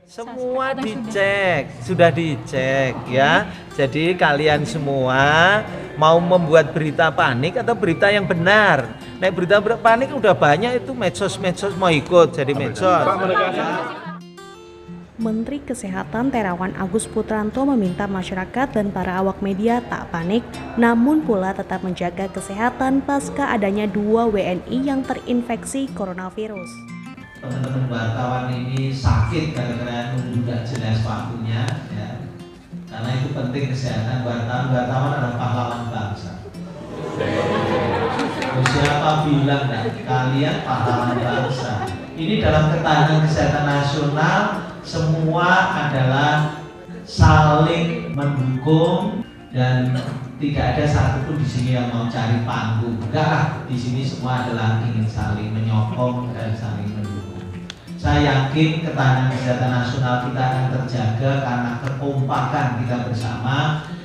Semua dicek, sudah dicek ya. Jadi kalian semua mau membuat berita panik atau berita yang benar. Nek berita panik udah banyak itu medsos mau ikut jadi medsos. Menteri Kesehatan Terawan Agus Putranto meminta masyarakat dan para awak media tak panik, namun pula tetap menjaga kesehatan pasca adanya 2 WNI yang terinfeksi coronavirus. Teman-teman wartawan ini sakit karena nunggu tidak jelas waktunya ya. Karena itu penting kesehatan wartawan adalah pahlawan bangsa. Siapa bilang kalian pahlawan bangsa? Ini dalam ketahanan kesehatan nasional semua adalah saling mendukung dan tidak ada satupun di sini yang mau cari panggung. Enggak, di sini semua adalah ingin saling menyokong dan saling mendukung. Saya yakin ketahanan kesehatan nasional kita akan terjaga karena kekompakan kita bersama,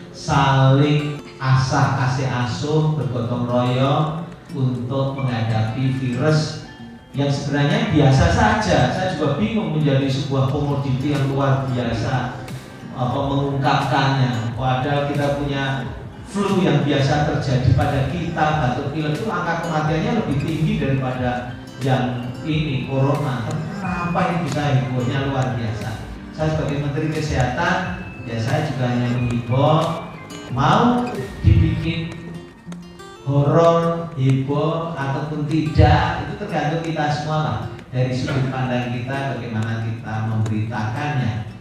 saling kasih asuh, bergotong royong untuk menghadapi virus yang sebenarnya biasa saja. Saya juga bingung menjadi sebuah komoditi yang luar biasa mengungkapkannya. Padahal kita punya flu yang biasa terjadi pada kita, batuk pilek itu angka kematiannya lebih tinggi daripada yang ini corona. Kenapa ini bisa hebohnya luar biasa? Saya sebagai Menteri Kesehatan, ya saya juga hanya menghimbau, mau dibikin horor, heboh ataupun tidak, itu tergantung kita semua lah. Dari sudut pandang kita, bagaimana kita memberitakannya.